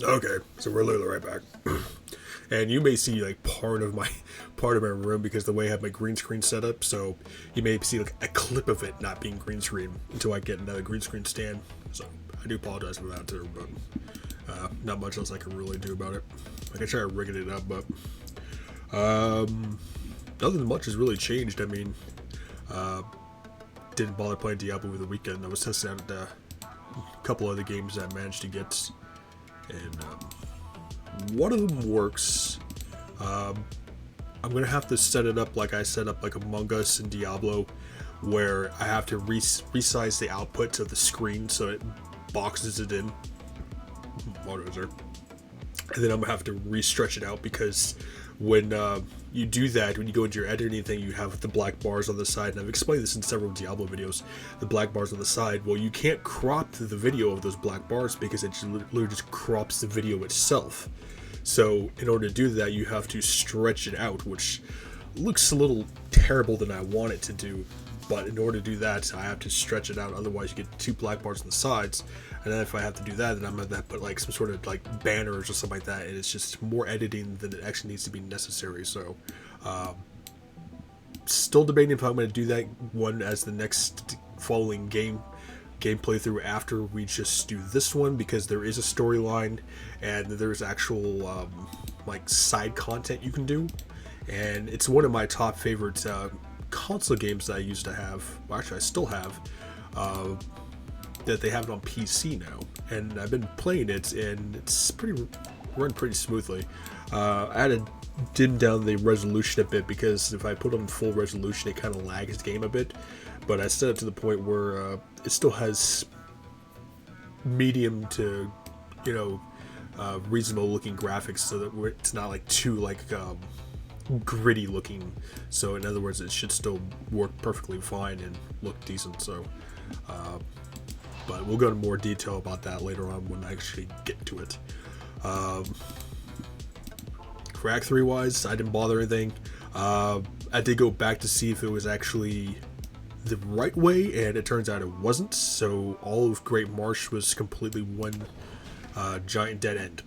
Okay, so we're literally right back. And you may see like part of my room because the way I have my green screen set up. So you may see like a clip of it not being green screen until I get another green screen stand. So I do apologize for that too, but not much else I can really do about it. I can try rigging it up, but nothing much has really changed. I mean, didn't bother playing Diablo over the weekend. I was testing out a couple other games that I managed to get, and one of them works. I'm gonna have to set it up like I set up like Among Us and Diablo, where I have to resize the output of the screen so it boxes it in. Bulldozer. And then I'm gonna have to re-stretch it out because when you do that, when you go into your editing thing, you have the black bars on the side, and I've explained this in several Diablo videos. The black bars on the side, well, you can't crop the video of those black bars because it literally just crops the video itself. So in order to do that, you have to stretch it out, which looks a little terrible than I want it to do. But in order to do that, I have to stretch it out. Otherwise, you get two black bars on the sides. And then if I have to do that, then I'm going to put like some sort of like banners or something like that. And it's just more editing than it actually needs to be necessary. So, still debating if I'm going to do that one as the next following game playthrough after we just do this one, because there is a storyline and there's actual like side content you can do, and it's one of my top favorite console games that I used to have. Well, actually, I still have. That they have it on PC now, and I've been playing it, and it's run pretty smoothly. I had to dim down the resolution a bit because if I put on full resolution, it kind of lags the game a bit. But I set it to the point where it still has medium to, reasonable looking graphics, so that it's not like too like gritty looking. So in other words, it should still work perfectly fine and look decent. So, but we'll go into more detail about that later on when I actually get to it. For Act 3 wise, I didn't bother anything. I did go back to see if it was actually the right way, and it turns out it wasn't. So all of Great Marsh was completely one giant dead end.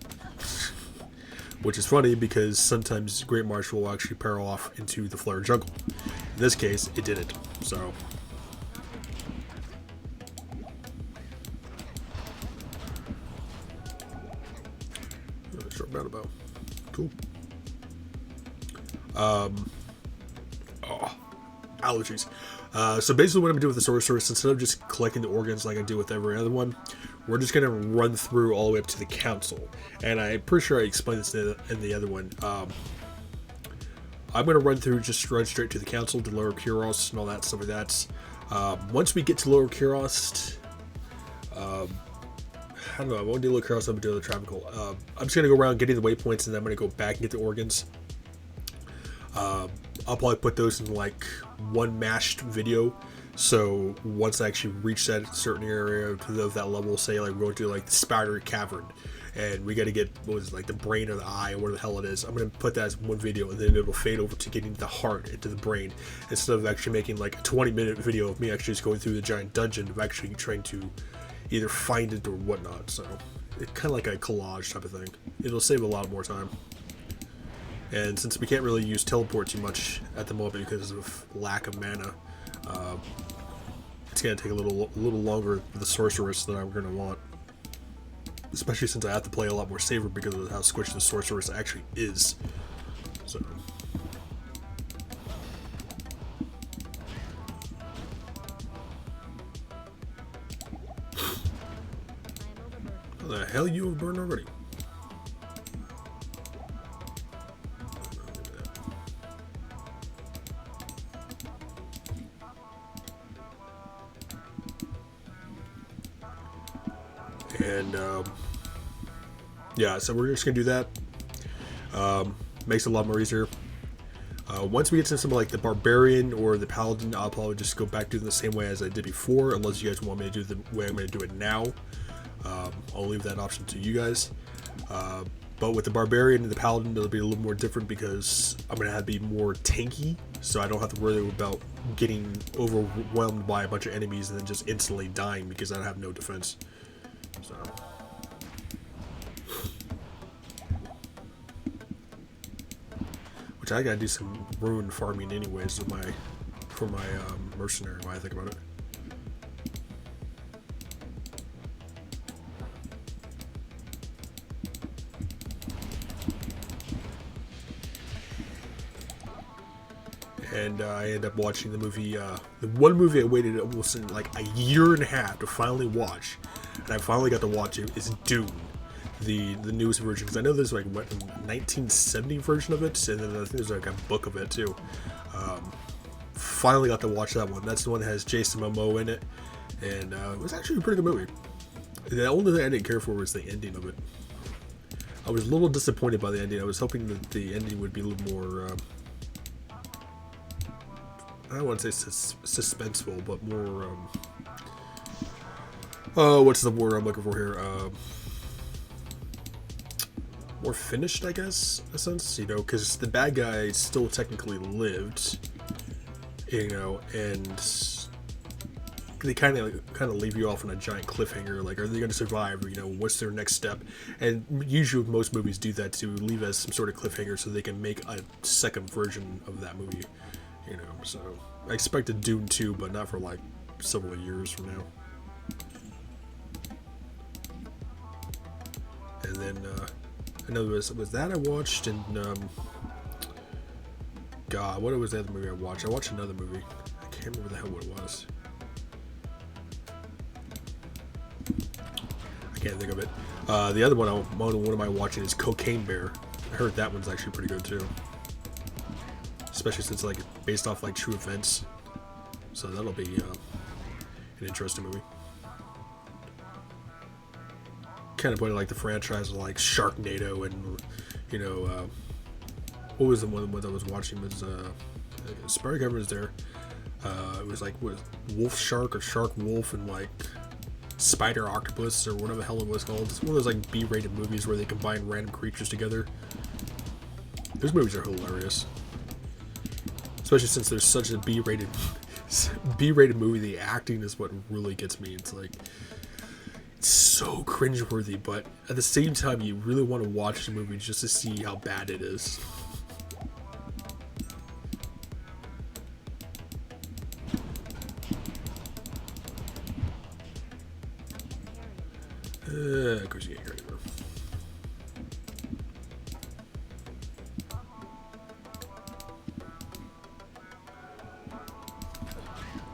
Which is funny because sometimes Great Marsh will actually pair off into the Flare Jungle. In this case, it didn't. So. Short roundabout. Cool. Allergies. So basically what I'm going to do with the Sorcerer, instead of just collecting the organs like I do with every other one, we're just going to run through all the way up to the council. And I'm pretty sure I explained this in the other one. I'm going to run straight to the council, to Lower Kuros and all that stuff like that. Once we get to Lower Kuros, I don't know, I won't do Lower Kuros, I'm going to do the travincal. I'm just going to go around getting the waypoints, and then I'm going to go back and get the organs. I'll probably put those in like one mashed video. So once I actually reach that certain area to that level, say like we're going to like the spider cavern, and we got to get like the brain or the eye or whatever the hell it is. I'm going to put that as one video, and then it'll fade over to getting the heart into the brain, instead of actually making like a 20-minute video of me actually just going through the giant dungeon of actually trying to either find it or whatnot. So it's kind of like a collage type of thing. It'll save a lot more time. And since we can't really use teleport too much at the moment because of lack of mana, it's going to take a little longer for the Sorceress than I'm going to want. Especially since I have to play a lot more saver because of how squishy the Sorceress actually is. So. How the hell you overburned already? And yeah, so we're just gonna do that. Makes it a lot more easier. Once we get to something like the Barbarian or the Paladin, I'll probably just go back to it the same way as I did before, unless you guys want me to do the way I'm going to do it now. I'll leave that option to you guys. But with the Barbarian and the Paladin, it'll be a little more different because I'm going to have to be more tanky, so I don't have to worry about getting overwhelmed by a bunch of enemies and then just instantly dying because I have no defense. So. Which I gotta do some rune farming anyways with for my mercenary when I think about it. And I ended up watching the movie, the one movie I waited almost like a year and a half to finally watch, and I finally got to watch it, is Dune, the newest version, because I know there's like what, a 1970 version of it, and then I think there's like a book of it too. Finally got to watch that one. That's the one that has Jason Momoa in it, and it was actually a pretty good movie. The only thing I didn't care for was the ending of it. I was a little disappointed by the ending. I was hoping that the ending would be a little more... I don't want to say suspenseful, but more, what's the word I'm looking for here? More finished, I guess, in a sense, you know, because the bad guy still technically lived, you know, and they kind of leave you off on a giant cliffhanger, like, are they going to survive, or, you know, what's their next step? And usually most movies do that to leave as some sort of cliffhanger so they can make a second version of that movie. You know, so I expected Dune 2, but not for like several years from now. And then I know was that I watched, and God, what was the other movie I watched? I watched another movie. I can't remember the hell what it was. I can't think of it. The other one of my watching is Cocaine Bear. I heard that one's actually pretty good too. Especially since like based off like true events, so that'll be an interesting movie. Kind of putting like the franchise of like Sharknado, and you know, what was the one that I was watching was Spark was there. It was like what, Wolf Shark or Shark Wolf, and like Spider Octopus or whatever the hell it was called. It's one of those like B-rated movies where they combine random creatures together. Those movies are hilarious. Especially since there's such a B-rated movie, the acting is what really gets me. It's like, it's so cringeworthy, but at the same time, you really want to watch the movie just to see how bad it is. Of course you can't hear anymore.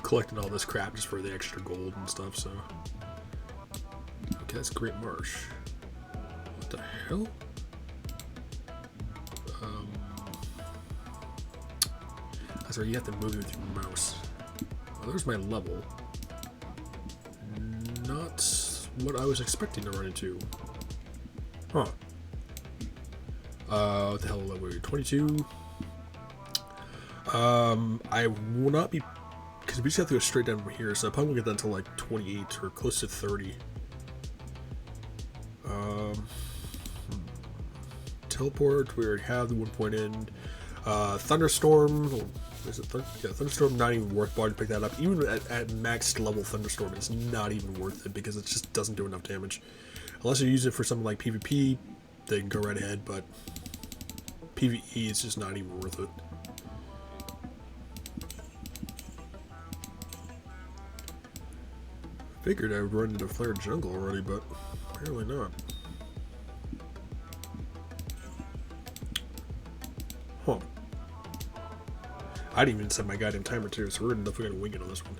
Collecting all this crap just for the extra gold and stuff, so. Okay, that's Great Marsh. What the hell? That's right, you have to move it with your mouse. Well, there's my level. Not what I was expecting to run into. Huh. What the hell level are you? 22? I will not be... Because we just have to go straight down from here, so I probably won't get that until like 28 or close to 30. Teleport, we already have the 1 point end. Thunderstorm, is it Thunderstorm, not even worth bothering to pick that up. Even at maxed level Thunderstorm, it's not even worth it because it just doesn't do enough damage. Unless you use it for something like PvP, they can go right ahead, but PvE is just not even worth it. Figured I would run into Flare Jungle already, but apparently not. Huh. I didn't even set my goddamn timer too, so we're definitely gonna wing it on this one.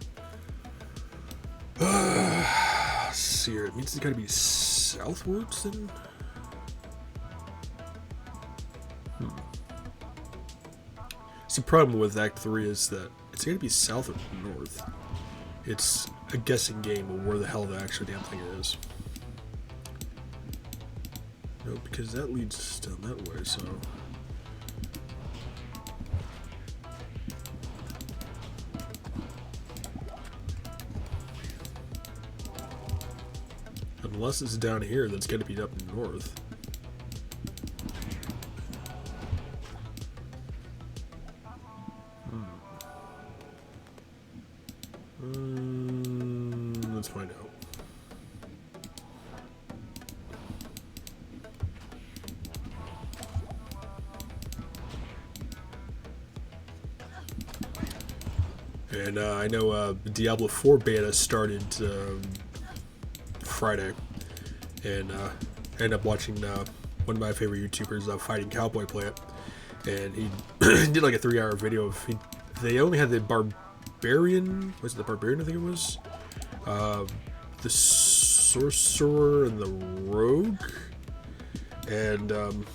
Let's see here. It means it's gotta be southwards then? See, the problem with Act 3 is that it's gonna be south or north. It's a guessing game of where the hell the actual damn thing is. No, because that leads down that way, so... Unless it's down here, that's got to be up north. Let's find out. And I know Diablo 4 beta started Friday, and I ended up watching one of my favorite YouTubers, Fighting Cowboy, play it, and he did like a 3-hour video of they only had the barbarian, was it the barbarian I think it was, the sorcerer and the rogue, and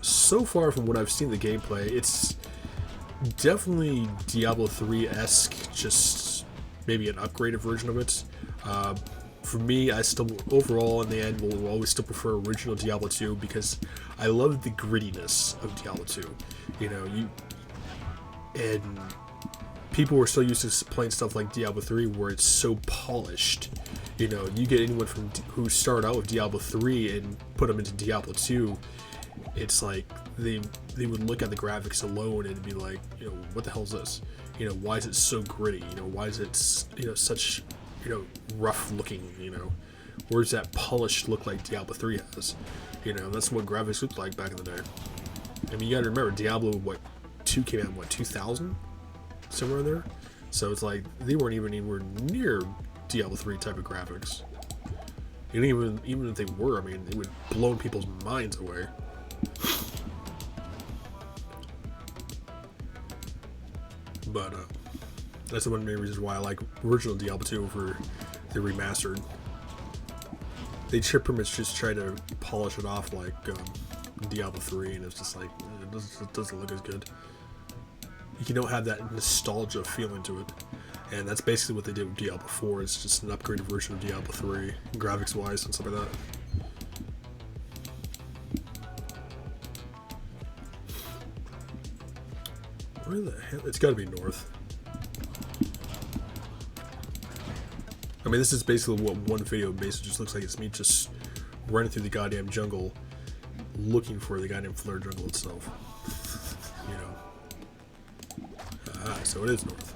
so far from what I've seen the gameplay, it's definitely Diablo 3-esque, just maybe an upgraded version of it. For me, I still, overall, in the end, will always still prefer original Diablo 2 because I love the grittiness of Diablo 2. You know, and people were so used to playing stuff like Diablo 3 where it's so polished. You know, you get anyone who started out with Diablo 3 and put them into Diablo 2, it's like they would look at the graphics alone and be like, you know, what the hell is this? You know, why is it so gritty? You know, why is it, you know, such, you know, rough looking? You know, where's that polished look like Diablo 3 has? You know, that's what graphics looked like back in the day. I mean, you gotta remember, Diablo 2 came out in 2000, somewhere in there. So it's like they weren't even anywhere near Diablo 3 type of graphics. And even if they were, I mean, it would blow people's minds away. But that's one of the main reasons why I like original Diablo 2 over the remastered. They pretty much just try to polish it off like Diablo 3, and it's just like, it doesn't look as good. You don't have that nostalgia feeling to it. And that's basically what they did with Diablo 4. It's just an upgraded version of Diablo 3, graphics wise and stuff like that. Where the hell? It's gotta be north. I mean, this is basically what one video basically just looks like. It's me just running through the goddamn jungle looking for the goddamn flare jungle itself. You know. So it is north.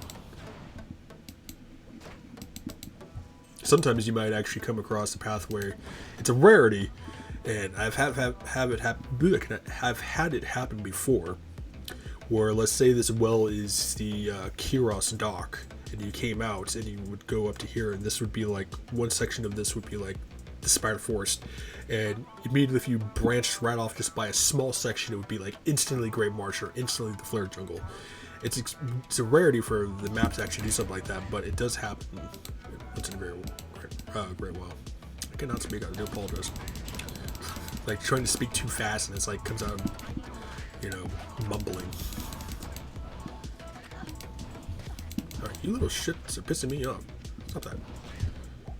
Sometimes you might actually come across a path where it's a rarity, and I've had it happen before, where let's say this well is the Kiros dock, and you came out and you would go up to here, and this would be like, one section of this would be like the Spider Forest, and immediately if you branched right off just by a small section, it would be like instantly Great Marsh or instantly the Flare Jungle. It's a rarity for the map to actually do something like that, but it does happen. It's in a very great while. I cannot speak. I do apologize. Like trying to speak too fast, and it's like comes out, you know, mumbling. Alright, you little shits are pissing me off. Stop that.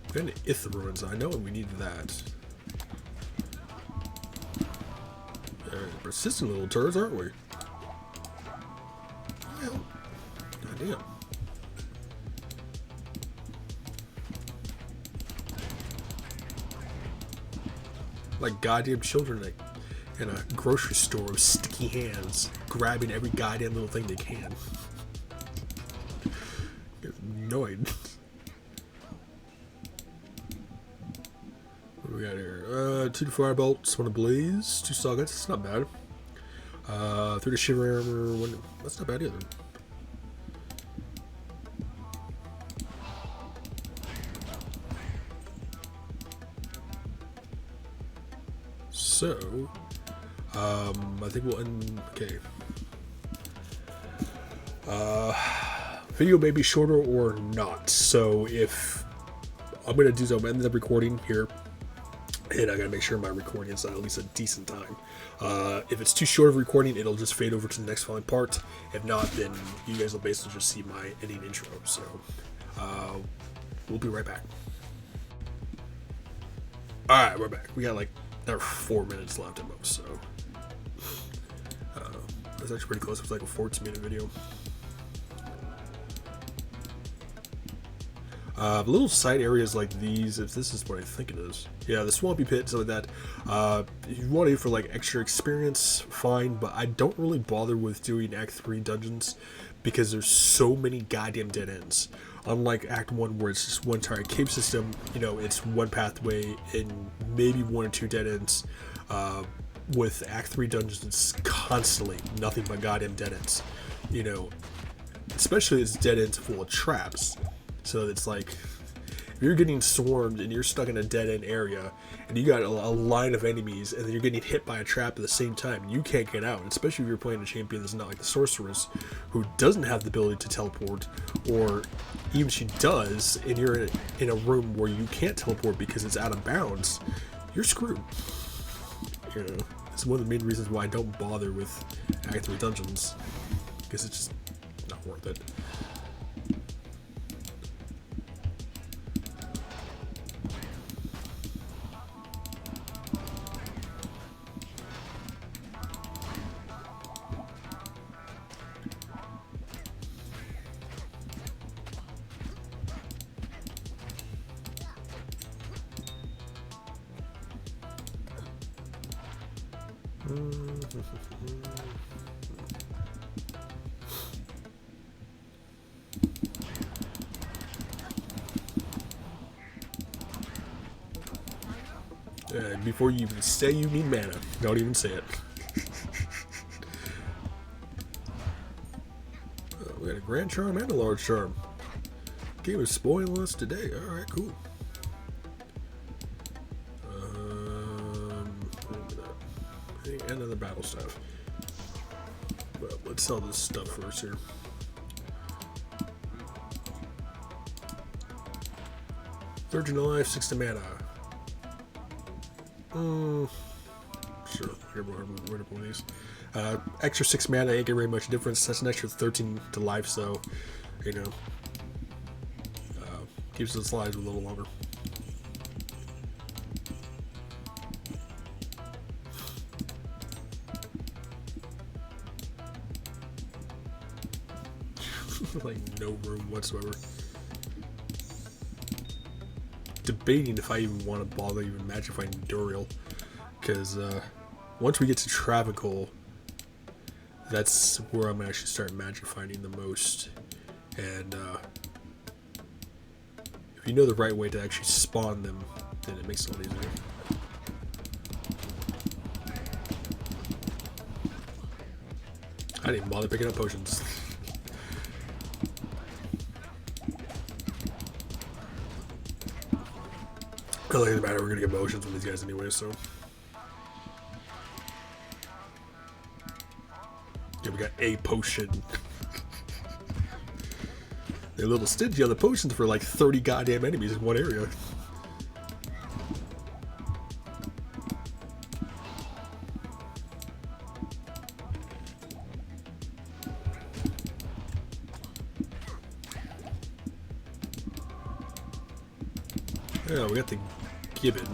We're going to Ith ruins. I know, and we need that. Persistent little turds, aren't we? Well, goddamn. Like goddamn children in a grocery store with sticky hands, grabbing every goddamn little thing they can. Get annoyed. What do we got here? 2 firebolts, 1 ablaze, 2 sockets. It's not bad. 3 to shiver armor. 1. That's not bad either. So, I think we'll end. Okay. Video may be shorter or not. So if I'm gonna do so, I'm gonna end up recording here, and I gotta make sure my recording is at least a decent time. If it's too short of recording, it'll just fade over to the next following part. If not, then you guys will basically just see my ending intro. So, we'll be right back. All right, we're back. We got like. There are 4 minutes left at most, so that's actually pretty close. It was like a 14-minute video. Little side areas like these, if this is what I think it is, yeah, the swampy pit, something like that. If you want to for like extra experience, fine, but I don't really bother with doing Act 3 dungeons because there's so many goddamn dead ends. Unlike Act 1 where it's just one entire cave system, you know, it's one pathway and maybe 1 or 2 dead ends. With Act 3 dungeons, it's constantly nothing but goddamn dead ends. You know, it's especially it's dead ends full of traps. So it's like, if you're getting swarmed and you're stuck in a dead end area and you got a line of enemies and then you're getting hit by a trap at the same time, you can't get out, especially if you're playing a champion that's not like the Sorceress, who doesn't have the ability to teleport, or even she does and you're in a room where you can't teleport because it's out of bounds, you're screwed. You know, it's one of the main reasons why I don't bother with Act 3 dungeons, because it's just not worth it. Before you even say you need mana, don't even say it. We got a Grand Charm and a Large Charm. Game is spoiling us today. Alright, cool. And another battle staff. But let's sell this stuff first here. Third in life, 6 to mana. Sure, whatever these. Extra 6 mana ain't getting very much difference. That's an extra 13 to life, so, you know, keeps the slides a little longer. Like, no room whatsoever. Debating if I even want to bother even magic fighting Duriel, because once we get to travincal, that's where I'm gonna actually start magic fighting the most. And if you know the right way to actually spawn them, then it makes it a lot easier. I didn't even bother picking up potions. It doesn't matter, we're gonna get potions from these guys anyway, so. Yeah, we got a potion. They're a little stingy on the potions for like 30 goddamn enemies in one area. Yeah, we got the Gibbon.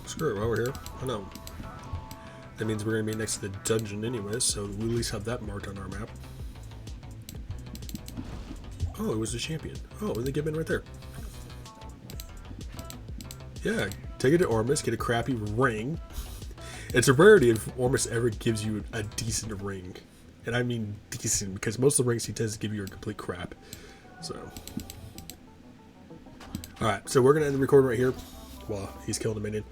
Screw it, while we're here. Oh no. That means we're gonna be next to the dungeon anyway, so we at least have that marked on our map. Oh, it was the champion. Oh, the Gibbon right there. Yeah, take it to Ormus, get a crappy ring. It's a rarity if Ormus ever gives you a decent ring. And I mean decent, because most of the rings he tends to give you are complete crap. So. Alright, so we're going to end the recording right here while he's killing the minion.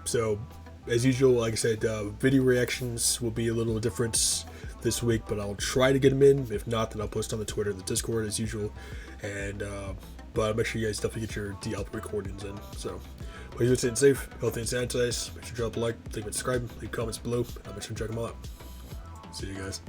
So, as usual, like I said, video reactions will be a little different this week, but I'll try to get them in. If not, then I'll post on the Twitter and the Discord as usual. And, but make sure you guys definitely get your Diablo recordings in. So, please do stay safe, healthy, and sanitized. Make sure to drop a like, leave a subscribe, leave comments below, and I'll make sure to check them all out. See you guys.